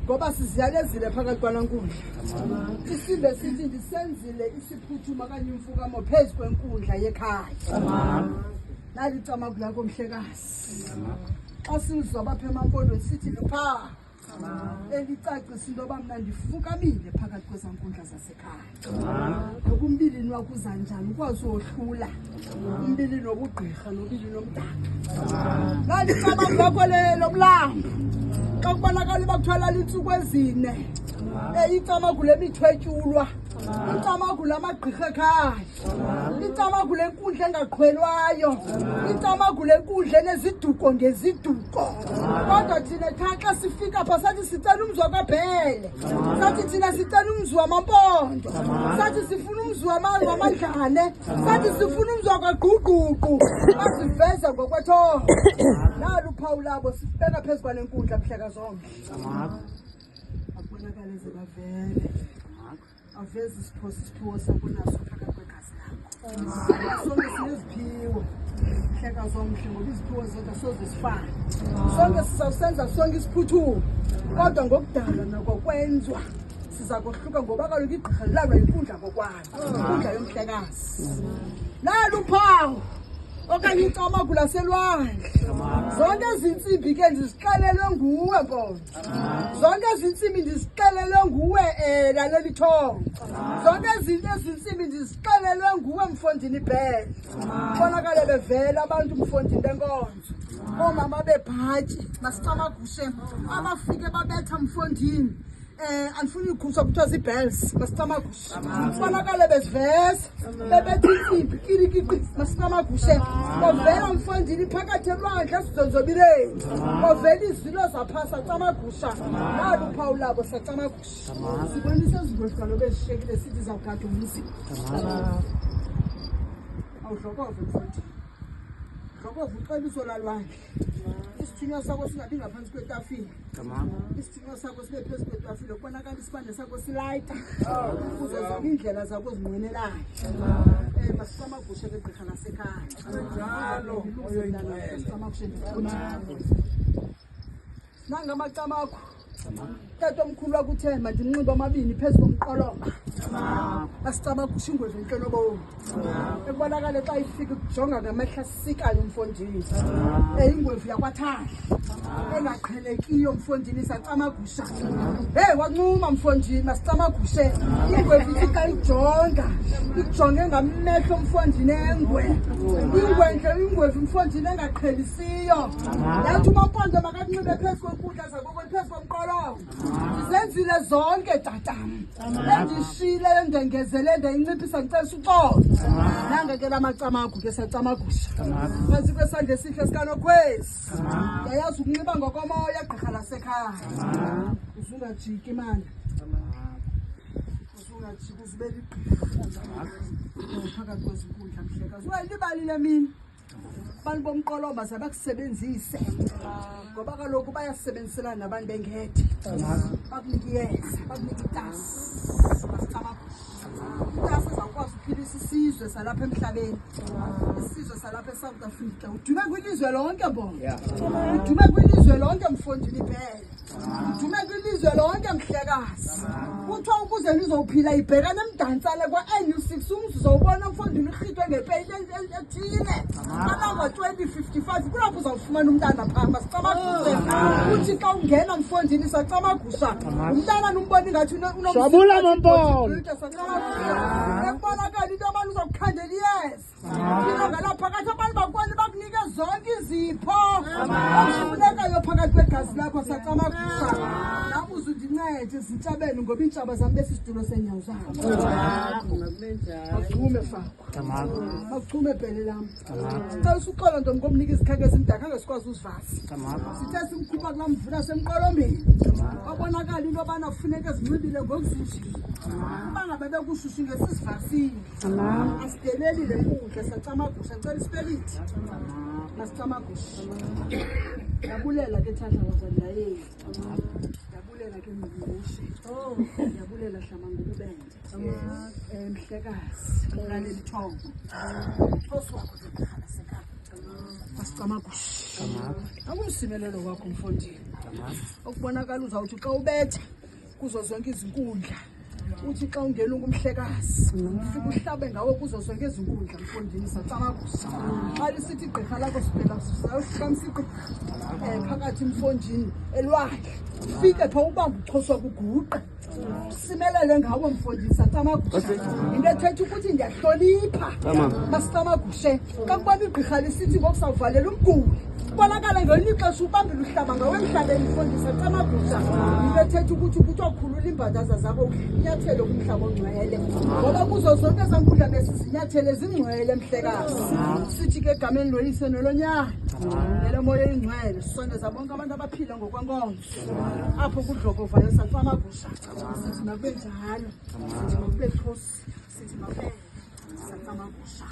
ngoba siziyalezile phakathi kwalankundla. Isimbe sithi ndisenzile isiphuthuma kanye imfukamo phezu kwenkundla yekhaya. Nali icamagu lakho mhlekazi. Xa sizwa abapha emampondweni sithi lupha. Elicacisa into yoba mna ndifukamile phakathi kwezankundla zasekhaya. Nokumbilini wakho uza njani ukwazi uwohlula umbilini wobugqirha nombilini nomdaka. Nalicamagu lakho lomlambo xa kubonakala uba kuthwala liintsuku ezine icamagu lemithwetyulwa, icamagu lamagqirha ekhaya, icamagu lenkundla engaqhwelwayo, icamagu lenkundla eneziduko ngeziduko. Kodwa thina xa sifika pha sathi sicela umzi wakwaBhele, sathi thina sicela umzi wamampondo, sathi sifuna umzi wamadlane, sathi sifuna umzi wakwaGquqguqu. Basiveza ngokwethongo. Nalo uphawu labo sibeka phezu kwale nkundla mhleka zonke. Akubonakale ze bavele aveze isiphiwo sakho naso phakathi kwegazi lakho. Sonke sineziphiwo mhleka zomhle ngoba iziphiwo zethu asoze zifane. Sonke sizawusenza sonke isiphuthumo kodwa ngokudalwa nokokwenzwa siza kohluka ngoba kaloku igqirha lilalwa yinkundla ngokwayo, inkundla yomhlekazi. Nalo uphawu okanye icamagu laselwandle. Zonke ezintsimbi ke ndizixelelwe nguwe Mpondo. Zonke ezintsimbi ndizixelelwe nguwe Laleli Thongo. Zonke ezintsimbi ndizixelelwe nguwe Mfondini Bhele. Bonakale bevela abantu Mfondini benkonzo. Omama bebhatyi masicamagushe abafike babetha Mfondini. Andifuni ukukhusa kuthiwa zii-bells masicamagushe. Bonakale beziveza bebetha intsimbi kirikiki masicamagushe. Bavela Mfondini phakathi elwandle esizonzobileni. Bavela izilo zaphasa camagusha. Nalo uphawu labo sacamagusha. Sibonise ezingozi kaloku ezishekile sithi zawugada umzi. Awudlokove Mfondini. Dlokove uxabiso lalwandle. Isithunywa sakho singabi ngaphansi kwetafile. Isithunywa sakho sibe phezu kwetafile kubonakala isibane sakho silayita ukuze zonke iindlela zakho zinqwenelayo. Masicamagushe ke gqirha lasekhaya. Njalo masicamagushe nangamacamagu tata omkhulu wakuthe mandinxibe amabini phezu komqolomba. Masicamagushe ingwevu entlenobomi ekubonakale xa ifika kujonga ngamehla sisikayo Mfondini. Ingwevu yakwathahla engaqhelekiyo Mfondini sacamagusha. Wancuma Mfondini masicamagushe. Ingwevu ifika ijonga ijonge ngamehlo Mfondini engwe. Ingwevu Mfondini engaqhelisiyo. Yathi uMampondo makakunxibe phezu kwenkundla zakho phezu komqolomba. Ndizenzile zonke tatam. Endishiyileyo ndengezele ndayinciphisa ndicela uxolo. Nanga ke lamacamagu ke sacamagusha. Phantsi kwesandla esihle sikanokhwezi. Yayazi ukunxiba ngokomoya gqirha lasekhaya. Uzungajiki mani. Uzungajiki uzibele igqirha. Phakathi kwezinkundla mhlekazi. Wayilibalile mina. Abantu bomqolomba zabakusebenzise ngoba kaloku bayasebenziselana nabantu bengede. Bakunika iyeza, bakunika itasi. Itasi ezawukwazi ukuphilisa isizwe salapha emhlabeni. Isizwe salapha eSouth Africa. Udume kwilizwe lonke Mpondo. Udume kwilizwe lonke Mfondini Bhele. Udume kwilizwe lonke mhlekazi. Kuthiwa ukuze lizophila ibhekane emdantsane kwa-NU6 umzi uzawubona Mfondini urhitwe ngepeyile ethile. Amalanga 2055 kulapho uzawufumana umntana phaa masicamagushe. Uthi xa ungena Mfondini sacamagusha. Umntana numbona ingathi Sabula Mampondo. Ekubonakala into abantu uzokukhandela iyeza. Ilanga laphakathi abantu bakubona bakunike zonke izipho ozifunekayo phakathi kwegazi lakho sacamagusha. Nabuze undincede ezintshabeni ngoba iintshaba zam besisitulo seenyawo zabo. Akuchume fakho. Akuchume Bhele lam. Xa usuxola ntombi ngomnika izikhankezi imdaka angesikwazi uzivasi. Sithe simkhupha kulaa mvula semqolombeni. Kwabonakala into yobana kufuneka ezinxibile ngokuzishilo. Uba ngabe bekushushu ngesisivasile. Asideleli le nkundla sacamagusha ndicela isipelithi. Masicamagushe. Yabulela ke Thahla wazandayeli. Yabulela ke Mngushe. Yabulela Hlamangubende. Mhlekazi Laleli Thongo. Phosi wakho ke gqirha lasekhaya. Masicamagusha. Akumsimelelo wakho mfondini. Ukubonakala uzawuthi xa ubetha kuzo zonke izinkundla. Uthi xa ungena ungumhlekazi. Ufike uhlabe ngawe kuzo zonke izinkundla mfondini sacamagusha. Mali sithi igqirha lakho siphela sizawuhlamsika phakathi mfondini elwakhe. Ufike pha ubamba uxhoswa kuguqa. Simelele ngawo mfondini sacamagusha. Into ethetha ukuthi ndiyahlonipha. Masicamagushe. Xa kubona igqirha lisithi ngokusawuvalela umguli. Bonakala ngelinye ixesha ubambile uhlaba ngawe emhlabeni mfondini sacamagusha. Into ethetha ukuthi ukhulula imbadaza zabo inyathelo kumhlaba ongcwele. Ngoba kuzo zonke ezankundla besizinyathele ezingcwele mhlekazi. Sithi ke egameni loyise nolonyana. Nelomoya oyingcwele sisondeza bonke abantu abaphila ngokwenkonzo. Apho kudlokovayo sacamagusha. Sithi makube njalo. Sithi makube Nkosi. Sithi makube sacamagusha.